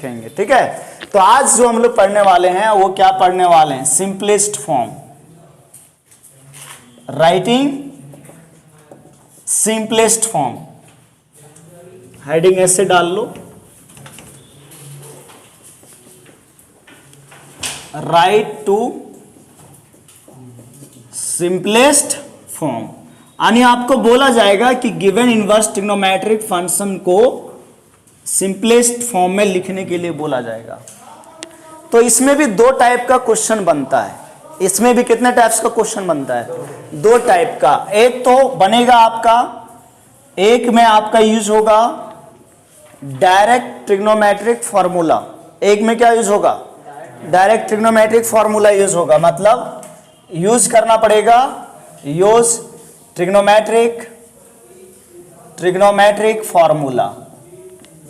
लिखेंगे, ठीक है। तो आज जो हम लोग पढ़ने वाले हैं वो क्या पढ़ने वाले हैं, simplest form, writing simplest form. Heading ऐसे डाल लो, राइट टू सिंपलेस्ट फॉर्म। यानी आपको बोला जाएगा कि गिवन इनवर्स ट्रिग्नोमेट्रिक फंक्शन को सिंपलेस्ट फॉर्म में लिखने के लिए बोला जाएगा। तो इसमें भी दो टाइप का क्वेश्चन बनता है। इसमें भी कितने टाइप्स का क्वेश्चन बनता है, दो टाइप का। एक तो बनेगा आपका, एक में आपका यूज होगा डायरेक्ट ट्रिग्नोमेट्रिक फॉर्मूला। एक में क्या यूज होगा, डायरेक्ट ट्रिग्नोमेट्रिक फॉर्मूला यूज होगा, मतलब यूज करना पड़ेगा, यूज ट्रिग्नोमेट्रिक फॉर्मूला।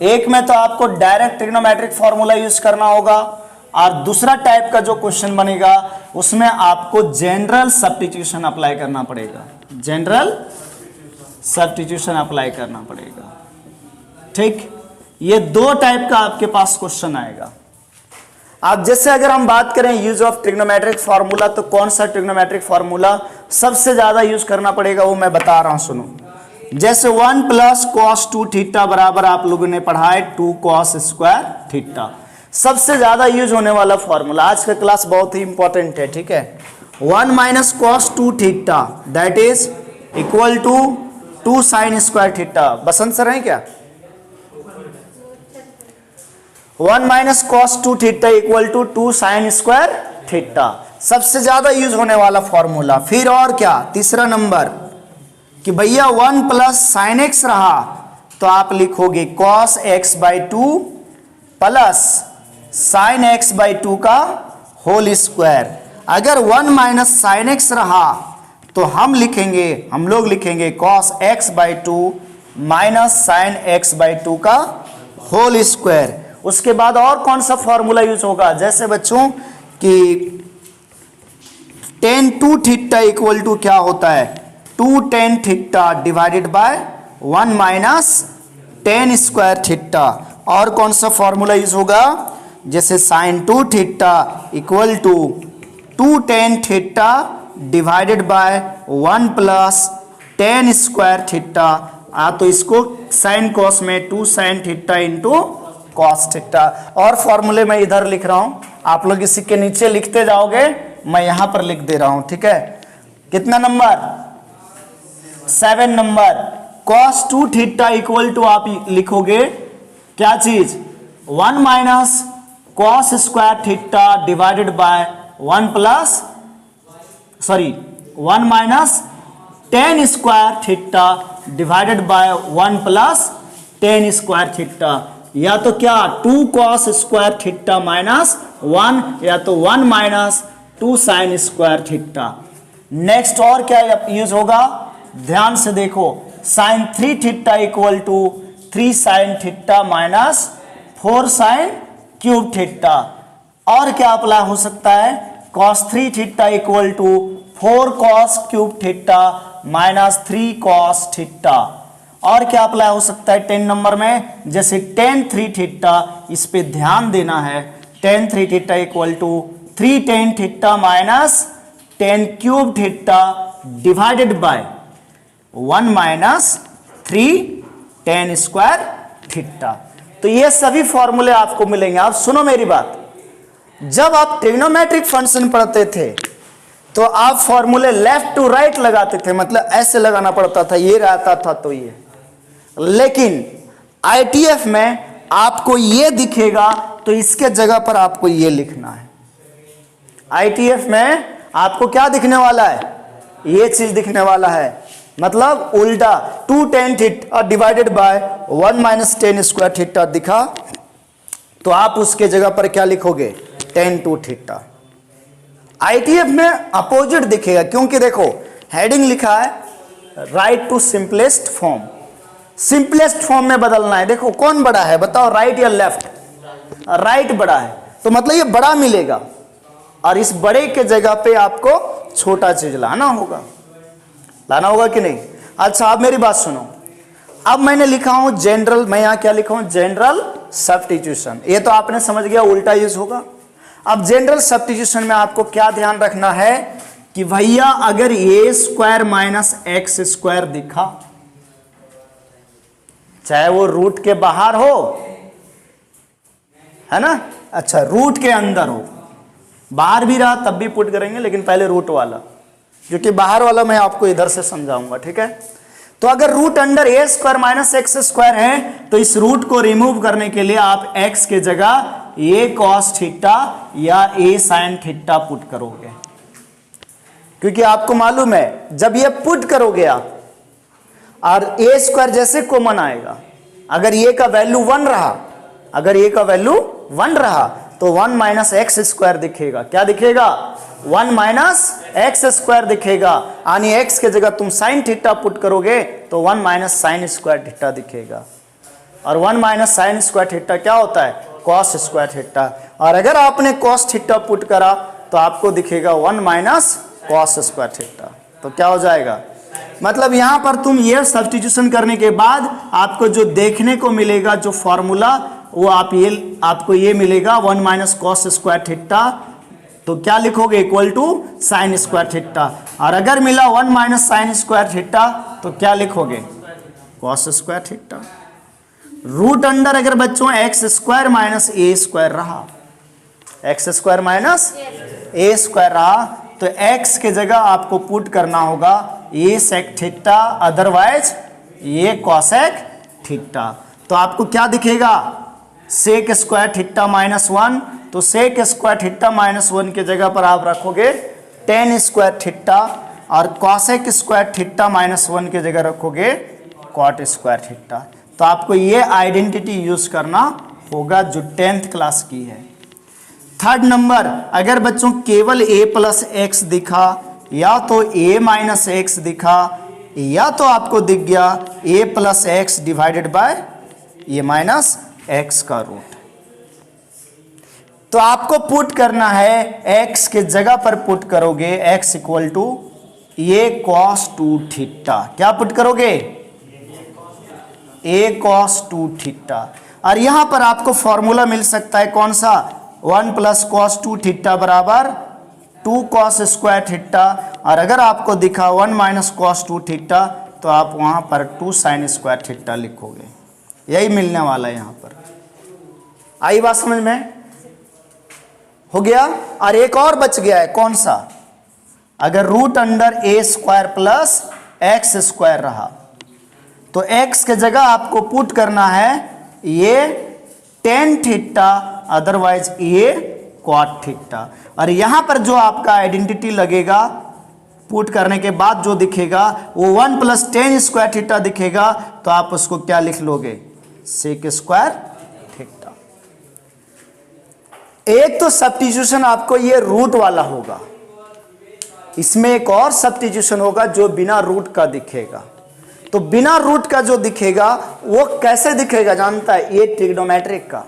एक में तो आपको डायरेक्ट ट्रिग्नोमेट्रिक फॉर्मूला यूज करना होगा, और दूसरा टाइप का जो क्वेश्चन बनेगा उसमें आपको जनरल सब्स्टिट्यूशन अप्लाई करना पड़ेगा, जनरल सब्स्टिट्यूशन अप्लाई करना पड़ेगा, ठीक। ये दो टाइप का आपके पास क्वेश्चन आएगा। अब जैसे अगर हम बात करें यूज ऑफ ट्रिग्नोमेट्रिक फार्मूला, तो कौन सा ट्रिग्नोमेट्रिक फार्मूला सबसे ज्यादा यूज करना पड़ेगा वो मैं बता रहा हूं, सुनो। जैसे 1 प्लस कॉस 2 थीटा बराबर आप लोगों ने पढ़ा है 2 कॉस स्क्वायर थीटा, सबसे ज्यादा यूज होने वाला फॉर्मूला। आज का क्लास बहुत ही इंपॉर्टेंट है, ठीक है। 1 minus cos 2 theta that is equal to 2 sine square theta. Basant sir है क्या? 1 minus cos 2 theta equal to 2 sine square theta, सबसे ज्यादा यूज होने वाला फॉर्मूला। फिर और क्या, तीसरा नंबर कि भैया 1 प्लस साइन एक्स रहा तो आप लिखोगे cos x by 2 plus sine x by 2 का होल स्क्वायर। अगर 1 माइनस साइन एक्स रहा तो हम लोग लिखेंगे cos x by 2 minus sine x by 2 का होल स्क्वायर। उसके बाद और कौन सा फॉर्मूला यूज होगा, जैसे बच्चों कि tan 2 थीटा इक्वल टू क्या होता है, 2 tan theta divided by 1 minus tan square theta. और कौन सा फॉर्मूला यूज होगा, जैसे sin 2 theta equal to 2 tan theta divided by 1 plus tan square theta. तो इसको साइन कॉस में 2 sine theta into cos theta. और फॉर्मूले मैं इधर लिख रहा हूं, आप लोग इसी के नीचे लिखते जाओगे, मैं यहां पर लिख दे रहा हूं, ठीक है। कितना number, 7 number. Cos 2 theta equal to आप लिखोगे क्या चीज, 1 minus cos square theta divided by 1 minus tan square theta divided by 1 plus tan square theta. या तो क्या 2 कॉस स्क्वायर थीटा माइनस 1, या तो 1 minus 2 sine square theta. Next और क्या यूज होगा, ध्यान से देखो, sine 3 theta equal to 3 sine theta minus 4 sine cube theta. और क्या अप्लाई हो सकता है, cos 3 theta equal to 4 cos cube theta minus 3 cos theta. और क्या अप्लाई हो सकता है 10 नंबर में, जैसे tan 3 थीटा, इस पे ध्यान देना है, tan 3 theta equal to 3 tan theta minus tan cube theta divided by 1 minus 3 tan square theta. तो ये सभी फॉर्मूले आपको मिलेंगे। आप सुनो मेरी बात, जब आप ट्रिग्नोमेट्रिक फंक्शन पढ़ते थे तो आप फॉर्मूले लेफ्ट टू राइट लगाते थे, मतलब ऐसे लगाना पड़ता था, ये रहता था तो ये। लेकिन आईटीएफ में आपको ये दिखेगा तो इसके जगह पर आपको ये लिखना है। आईटीएफ में आपको क्या दिखने वाला है, ये चीज दिखने वाला है, मतलब उल्टा 2 tan theta divided by 1 minus tan square theta दिखा तो आप उसके जगह पर क्या लिखोगे, tan 2 थीटा। आईटीएफ में अपोजिट दिखेगा, क्योंकि देखो हेडिंग लिखा है write to simplest form, simplest form में बदलना है। देखो कौन बड़ा है बताओ, राइट या लेफ्ट, राइट बड़ा है, तो मतलब ये बड़ा मिलेगा, और इस बड़े के जगह पे आपको छोटा चीज लाना होगा कि नहीं। अच्छा अब मेरी बात सुनो, अब मैंने लिखा हूं जनरल, मैं यहां क्या लिखा हूं, जनरल सब्स्टिट्यूशन, ये तो आपने समझ गया उल्टा यूज होगा। अब जनरल सब्स्टिट्यूशन में आपको क्या ध्यान रखना है कि भैया अगर ए स्क्वायर माइनस एक्स स्क्वायर दिखा, चाहे वो रूट के बाहर हो, है ना, अच्छा रूट के अंदर हो, बाहर भी रहा तब भी पुट करेंगे, लेकिन पहले रूट वाला, क्योंकि बाहर वाला मैं आपको इधर से समझाऊंगा, ठीक है। तो अगर root under a square minus x square है तो इस रूट को रिमूव करने के लिए आप एक्स के जगह ए कॉस थीटा या ए साइन थीटा पुट करोगे, क्योंकि आपको मालूम है जब ये पुट करोगे आप और ए स्क्वायर जैसे कॉमन आएगा, अगर ए का वैल्यू 1 रहा, अगर ए का वैल्यू 1 रहा तो 1 माइनस एक्स स्क्वायर दिखेगा। क्या दिखेगा? 1 माइनस एक्स स्क्वायर दिखेगा, यानी एक्स के जगह तुम साइन थीटा पुट करोगे तो 1 माइनस साइन स्क्वायर थीटा दिखेगा, और 1 माइनस साइन स्क्वायर थीटा क्या होता है? Cos square theta. और अगर आपने कॉस थीटा पुट करा तो आपको दिखेगा 1 माइनस कॉस स्क्वायर थीटा। तो क्या हो जाएगा? मतलब यहां पर तुम ये सब्स्टिट्यूशन करने के बाद आपको जो देखने को मिलेगा, जो फॉर्मूला, वो आपको ये मिलेगा 1 माइनस कॉस स्क्वायर थीटा, तो क्या लिखोगे? Equal to sine square theta. और अगर मिला 1 माइनस साइन स्क्वायर थीटा तो क्या लिखोगे? Cos square theta. Root under अगर बच्चों x square minus a square रहा, x square minus a square रहा, तो एक्स के जगह आपको पुट करना होगा ये सेक थीटा, अदरवाइज ये कॉसेक थीटा। तो आपको क्या दिखेगा? सेक स्क्वायर थीटा माइनस 1, तो सेक स्क्वायर थीटा माइनस 1 के जगह पर आप रखोगे टेन स्क्वायर थीटा, और कॉसेक स्क्वायर थीटा माइनस 1 के जगह रखोगे कॉट स्क्वायर थीटा। तो आपको ये आइडेंटिटी यूज करना होगा जो 10th क्लास की है। थर्ड नंबर, अगर बच्चों केवल a प्लस एक्स दिखा, या तो a माइनस एक्स दिखा, या तो आपको दिख गया a plus x divided by a minus x का रूट, तो आपको पुट करना है x के जगह पर पुट करोगे x equal to a cos 2 theta. क्या पुट करोगे? a cos 2 theta. और यहां पर आपको फॉर्मूला मिल सकता है कौन सा? 1 प्लस कॉस 2 थीटा बराबर 2 कॉस स्क्वायर थीटा, और अगर आपको दिखा 1 माइनस कॉस 2 थीटा तो आप वहां पर 2 साइन स्क्वायर थीटा लिखोगे। यही मिलने वाला है यहां पर। आई बात समझ में? हो गया। और एक और बच गया है, कौन सा? अगर root under a square plus x square रहा तो एक्स के जगह आपको पुट करना है ये टेन थीटा, अदरवाइज ये कॉट थीटा। और यहां पर जो आपका आइडेंटिटी लगेगा पुट करने के बाद जो दिखेगा वो 1 प्लस टेन स्क्वायर थीटा दिखेगा, तो आप उसको क्या लिख लोगे? Sec square theta. एक तो सब्स्टिट्यूशन आपको ये रूट वाला होगा, इसमें एक और सब्स्टिट्यूशन होगा जो बिना रूट का दिखेगा। तो बिना रूट का जो दिखेगा वो कैसे दिखेगा जानता है? ये ट्रिग्नोमेट्रिक का।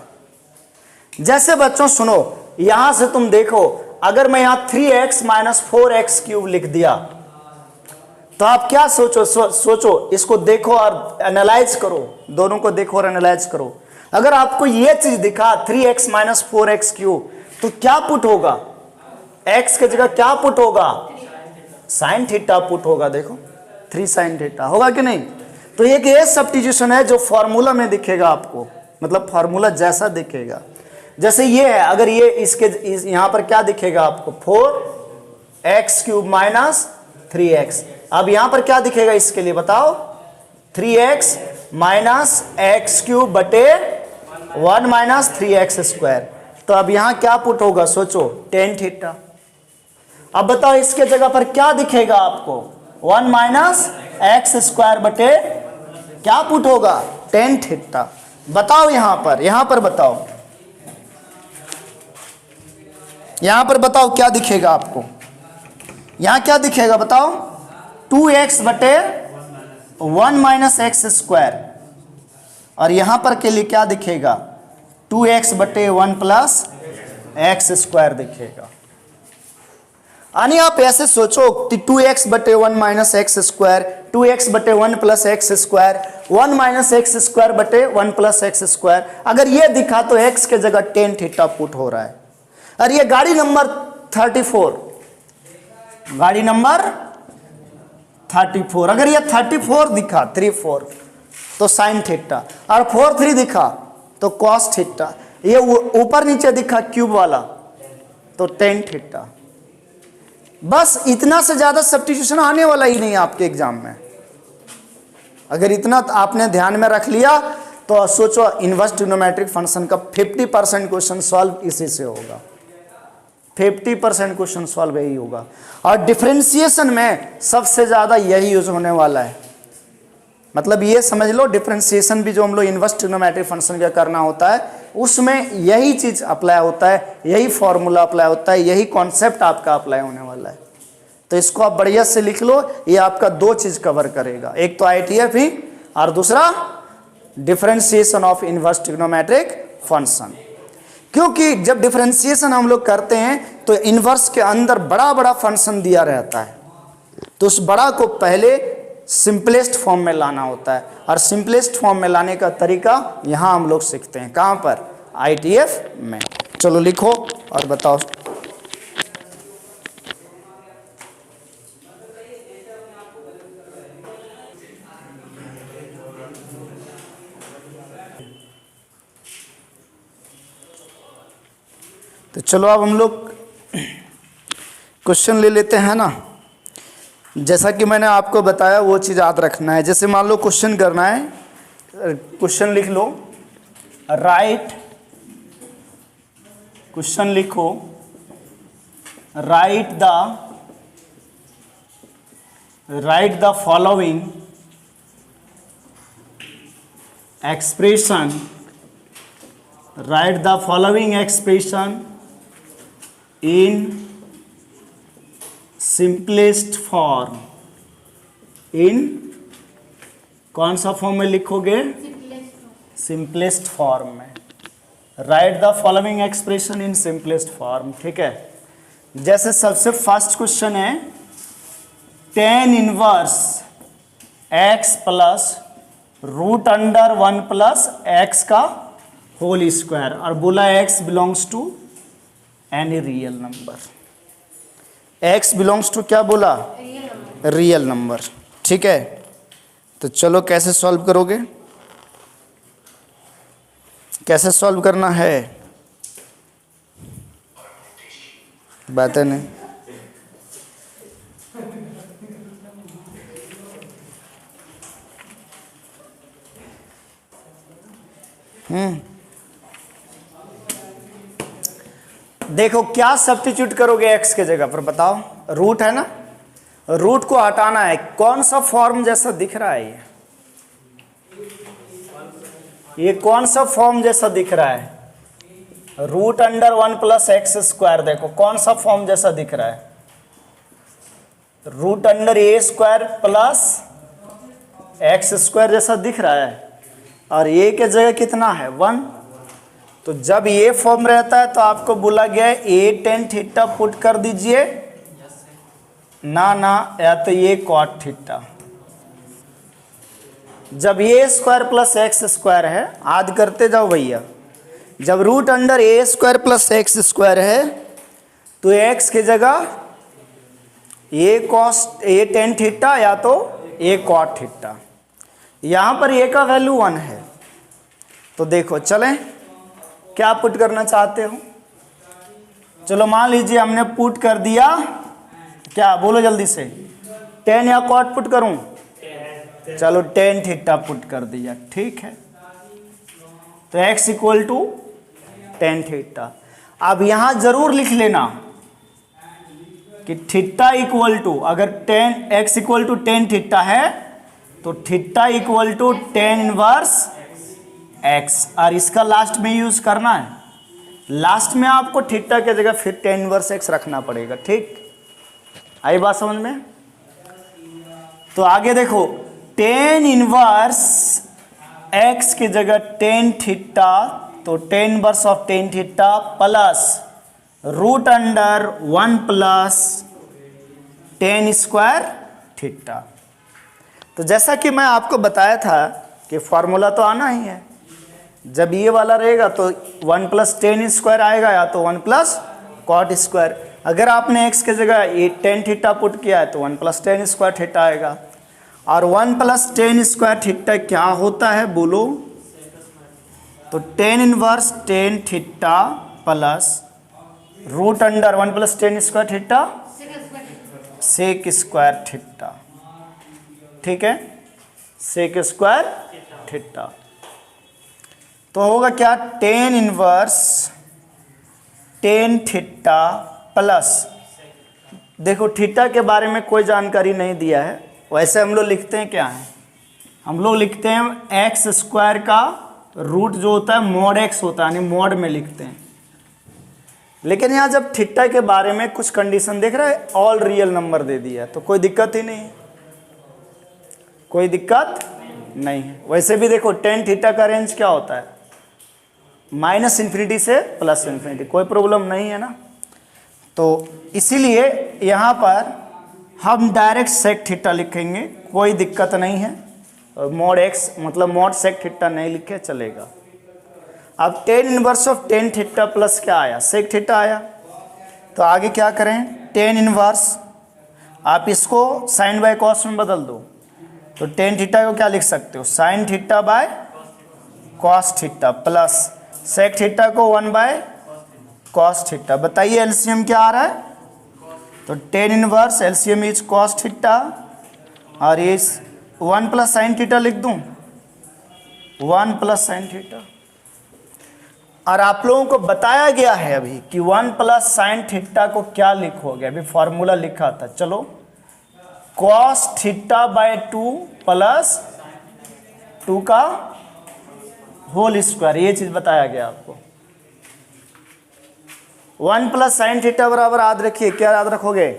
जैसे बच्चों सुनो, यहां से तुम देखो, अगर मैं यहां 3x माइनस 4x क्यूब लिख दिया तो आप क्या सोचो? सोचो, इसको देखो और एनालाइज करो, दोनों को देखो और एनालाइज करो। अगर आपको ये चीज दिखा 3x माइनस 4x क्यूब, तो क्या पुट होगा? x के जगह क्या पुट होगा? साइन थीटा पुट होगा। देखो 3 साइन थीटा होगा कि नहीं? तो एक ये सब्स्टिट्यूशन है जो फॉर्मूला में दिखेगा आपको, मतलब फॉर्मूला जैसा दिखेगा। जैसे ये है, अगर ये यहां पर क्या दिखेगा आपको? 4x cube minus 3x। अब यहां पर क्या दिखेगा इसके लिए बताओ? 3x माइनस एक्स क्यूब बटे 1 माइनस 3x स्क्वायर। तो अब यहां क्या पुट होगा? सोचो, टेन थीटा। अब बताओ इसके जगह पर क्या दिखेगा आपको? 1 माइनस एक्स स्क्वायर बटे क्या पुट होगा? Tan theta. बताओ यहां पर बताओ, यहां पर बताओ क्या दिखेगा आपको? यहां क्या दिखेगा बताओ? 2x बटे 1 माइनस एक्स स्क्वायर, और यहां पर के लिए क्या दिखेगा? 2x बटे 1 प्लस एक्स स्क्वायर दिखेगा। यानी आप ऐसे सोचो कि 2x बटे 1 माइनस एक्स स्क्वायर, 2x बटे 1 plus x square, 1 minus x square बटे 1 प्लस एक्स स्क्वायर। अगर ये दिखा तो x के जगह टेन थीटा पुट हो रहा है। और ये गाड़ी नंबर 34, गाड़ी नंबर 34, अगर ये 34 दिखा 34 तो साइन थीटा, और 43 दिखा तो कॉस थीटा, ये ऊपर नीचे दिखा क्यूब वाला तो टेन थीटा। बस इतना से ज्यादा सब्स्टिट्यूशन आने वाला ही नहीं आपके एग्जाम में। अगर इतना आपने ध्यान में रख लिया तो सोचो इनवर्स ट्रिग्नोमेट्रिक फंक्शन का 50% क्वेश्चन सॉल्व इसी से होगा, 50% क्वेश्चन सॉल्व यही होगा। और डिफरेंशिएशन में सबसे ज्यादा यही यूज होने वाला है। मतलब ये समझ लो डिफरेंशिएशन भी जो हम लोग इनवर्स ट्रिग्नोमेट्रिक फंक्शन का करना होता है उसमें यही चीज अप्लाई होता है, यही फॉर्मूला अप्लाई होता है, यही कॉन्सेप्ट आपका अप्लाई होने वाला है। तो इसको आप बढ़िया से लिख लो, ये आपका दो चीज कवर करेगा, एक तो ITF ही और दूसरा differentiation of inverse trigonometric function. क्योंकि जब डिफरेंशिएशन हम लोग करते हैं तो इनवर्स के अंदर बड़ा बड़ा फंक्शन दिया रहता है, तो उस बड़ा को पहले सिंपलेस्ट फॉर्म में लाना होता है, और सिंपलेस्ट फॉर्म में लाने का तरीका यहां हम लोग सीखते हैं। कहां पर? ITF में। चलो लिखो और बताओ। तो चलो अब हम लोग क्वेश्चन ले लेते हैं ना। जैसा कि मैंने आपको बताया वो चीज़ याद रखना है। जैसे मान लो क्वेश्चन करना है, क्वेश्चन लिख लो, राइट, क्वेश्चन लिखो, write the following expression, write the following expression in simplest form. In कौन सा फॉर्म में लिखोगे? सिंपलेस्ट फॉर्म में। Write the following expression in simplest form. ठीक है, जैसे सबसे फर्स्ट क्वेश्चन है tan inverse x plus root under 1 plus X का होल स्क्वायर, और बोला x belongs to any real number. x belongs to क्या बोला? Real number. ठीक है, तो चलो कैसे सॉल्व करोगे, कैसे सॉल्व करना है, बातें नहीं। देखो क्या सब्स्टिट्यूट करोगे x के जगह पर, बताओ। रूट है ना, रूट को हटाना है। कौन सा फॉर्म जैसा दिख रहा है ये कौन सा फॉर्म जैसा दिख रहा है? Root under 1 plus x square, देखो कौन सा फॉर्म जैसा दिख रहा है? Root under a square plus x square जैसा दिख रहा है, और ए के जगह कितना है? 1। तो जब ये फॉर्म रहता है तो आपको बोला गया है ए टेन थीटा पुट कर दीजिए ना, या तो ये कॉट थीटा। जब ए स्क्वायर प्लस एक्स स्क्वायर है, आद करते जाओ भैया, जब root under a square plus x square है तो एक्स की जगह ए टेन थीटा या तो ए कॉट थीटा। यहां पर ए का वैल्यू 1 है, तो देखो चलें क्या पुट करना चाहते हो। चलो मान लीजिए हमने पुट कर दिया, क्या बोलो जल्दी से, 10 या कॉट पुट करूं? चलो 10 थीटा पुट कर दिया। ठीक है, तो x इक्वल टू 10 थीटा। अब यहां जरूर लिख लेना कि थीटा इक्वल टू, अगर 10 x इक्वल टू 10 थीटा है तो theta equal to 10 inverse x, और इसका लास्ट में यूज करना है। लास्ट में आपको थीटा के जगह फिर 10 इनवर्स x रखना पड़ेगा। ठीक, आई बात समझ में? तो आगे देखो, 10 इनवर्स x की जगह 10 थीटा, तो 10 inverse of 10 theta plus root under 1 plus tan square theta. तो जैसा कि मैं आपको बताया था कि फॉर्मूला तो आना ही है, जब ये वाला रहेगा तो 1 प्लस टेन स्क्वायर आएगा या तो 1 प्लस कॉट स्क्वायर। अगर आपने x के जगह ये टेन थीटा पुट किया है तो 1 प्लस टेन स्क्वायर थीटा आएगा। और 1 प्लस टेन स्क्वायर थीटा क्या होता है बोलो? तो tan inverse tan theta plus root under 1 plus tan square theta sec square theta. ठीक है, सेक स्क्वायर थीटा। तो होगा क्या? Tan inverse tan theta plus, देखो थीटा के बारे में कोई जानकारी नहीं दिया है, वैसे हम लोग लिखते हैं क्या है, हम लोग लिखते हैं एक्स स्क्वायर का रूट जो होता है मॉड एक्स होता है, यानी मॉड में लिखते हैं। लेकिन यहाँ जब थीटा के बारे में कुछ कंडीशन देख रहा है, ऑल रियल नंबर दे दिया तो कोई दिक्कत ही नहीं है, कोई दिक्कत नहीं है। वैसे भी देखो टेन थीटा का रेंज क्या होता है? माइनस इन्फिनिटी से प्लस इन्फिनिटी, कोई प्रॉब्लम नहीं है ना। तो इसीलिए यहाँ पर हम डायरेक्ट सेक थीटा लिखेंगे, कोई दिक्कत नहीं है। और मॉड एक्स मतलब मॉड सेक थीटा नहीं लिखे चलेगा। अब tan inverse of ten theta plus क्या आया? सेक थीटा आया। तो आगे क्या करें? टेन इनवर्स, आप इसको साइन बाय कॉस में बदल दो, तो टेन थीटा को क्या लिख सकते हो? Sine theta by cos theta plus sec theta को 1 बाय कॉस थीटा। बताइए एलसीएम क्या आ रहा है? तो tan inverse LCM is cos theta, और ये 1 प्लस साइन थीटा लिख दूं, 1 प्लस साइन थीटा। और आप लोगों को बताया गया है अभी कि 1 प्लस साइन थीटा को क्या लिखोगे, अभी फॉर्मूला लिखा था। चलो, कॉस थीटा बाय 2 प्लस 2 का होल स्क्वायर, ये चीज बताया गया आपको। 1 प्लस साइन थीटा बराबर याद रखिए, क्या याद रखोगे?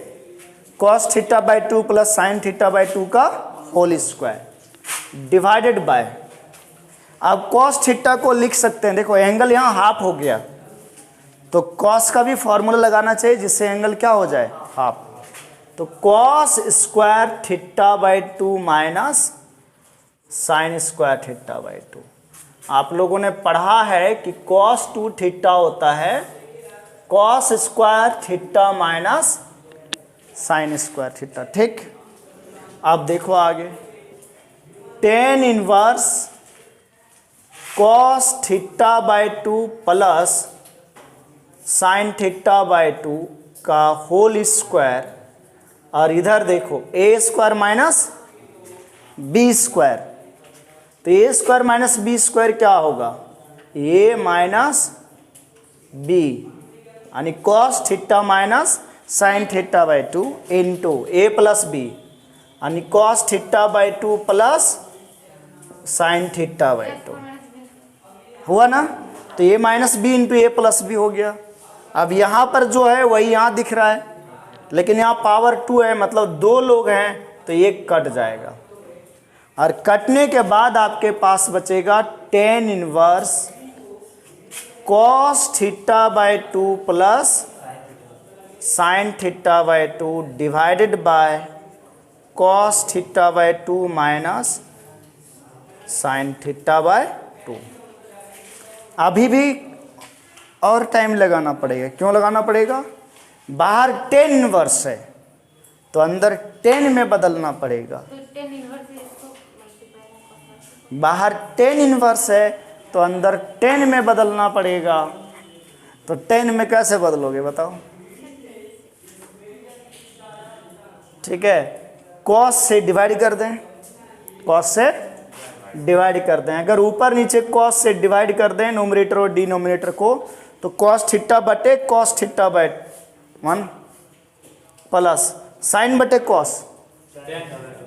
Cos theta by 2 plus sine theta by 2 का होल स्क्वायर डिवाइडेड बाय, अब कॉस थीटा को लिख सकते हैं, देखो एंगल यहाँ हाफ हो गया, तो कॉस का भी फॉर्मूला लगाना चाहिए जिससे एंगल क्या हो जाए? हाफ। तो cos square theta by 2 minus sine square theta by 2। आप लोगों ने पढ़ा है कि कॉस 2 थीटा होता है cos square theta minus sine square theta. ठीक, अब देखो आगे, tan inverse cos theta by 2 plus sine theta by 2 का होल स्क्वायर, और इधर देखो A square minus B square, तो A square minus B square क्या होगा? ए माइनस बी, यानी cos theta minus sine theta by 2 into A plus B, यानी cos theta by 2 plus sine theta by 2 हुआ ना। तो ए minus B into A plus B हो गया। अब यहाँ पर जो है वही यहाँ दिख रहा है, लेकिन यहाँ पावर 2 है, मतलब 2 लोग हैं तो ये कट जाएगा, और कटने के बाद आपके पास बचेगा ten inverse cos theta by 2 plus sine theta by 2 divided by cos theta by 2 minus sine theta by 2। अभी भी और टाइम लगाना पड़ेगा, क्यों लगाना पड़ेगा? बाहर टेन इनवर्स है तो अंदर 10 में बदलना पड़ेगा। बाहर 10 इनवर्स है तो अंदर 10 में बदलना पड़ेगा। तो 10 में कैसे बदलोगे बताओ? ठीक है, कॉस से डिवाइड कर दें, कॉस से डिवाइड कर दें। अगर ऊपर नीचे कॉस से डिवाइड कर दें नोमिनेटर और डिनोमिनेटर को, तो कॉस थीटा बटे cos theta by 1 plus sine बटे cos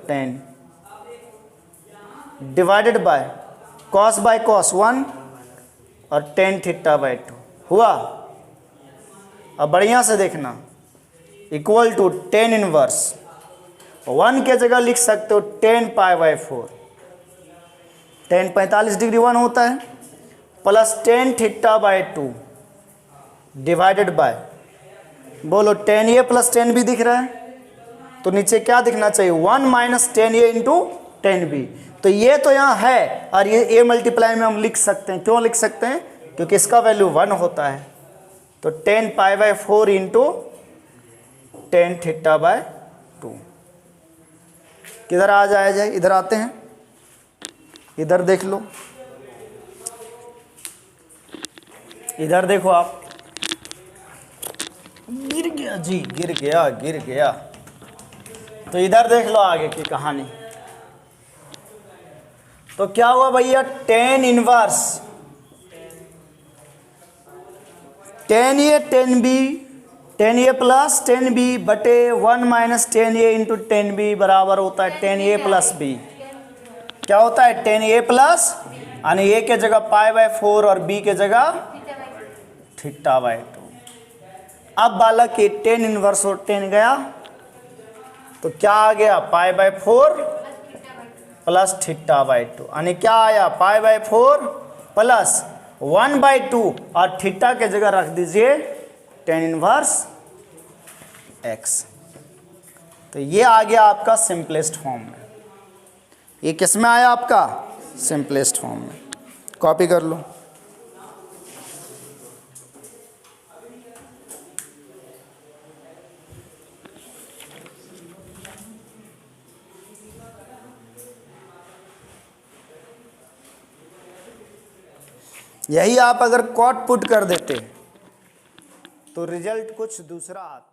10 divided by cos by cos 1 और टेन थीटा बाय 2 हुआ। अब बढ़िया से देखना, इक्वल टू टेन इनवर्स 1 के जगह लिख सकते हो 10 पाई बाय 4, 10 45 डिग्री 1 होता है, plus tan theta by 2 divided by, बोलो 10 ये प्लस 10 भी दिख रहा है, तो नीचे क्या दिखना चाहिए, 1 माइनस 10a इंटू 10b। तो ये तो यहाँ है और ये a मल्टीप्लाई में हम लिख सकते हैं। क्यों लिख सकते हैं, क्योंकि इसका वैल्यू 1 होता है। तो 10 pi by 4 into 10 theta by 2 किधर आ जाए, इधर आते हैं, इधर देख लो, इधर देखो आप, गिर गया जी, गिर गया। तो इधर देख लो आगे की कहानी। तो क्या हुआ भैया, tan inverse 10a 10b 10a plus 10b बटे 1 माइनस 10a इंटू 10b बराबर होता है 10a प्लस b। क्या होता है, 10a प्लस, यानी a के जगह पाई बाय 4 और b के जगह थीटा बाय 2। अब बालक की 10 इनवर्स और 10 गया तो क्या आ गया, pi by 4 plus theta by 2, यानी क्या आया, पाई बाय 4 प्लस 1 बाय 2 और थीटा के जगह रख दीजिए 10 इनवर्स x। तो ये आ गया आपका सिंपलेस्ट फॉर्म में। ये किस में आया आपका, सिंपलेस्ट फॉर्म में। कॉपी कर लो। यही आप अगर कॉट पुट कर देते तो रिजल्ट कुछ दूसरा आता।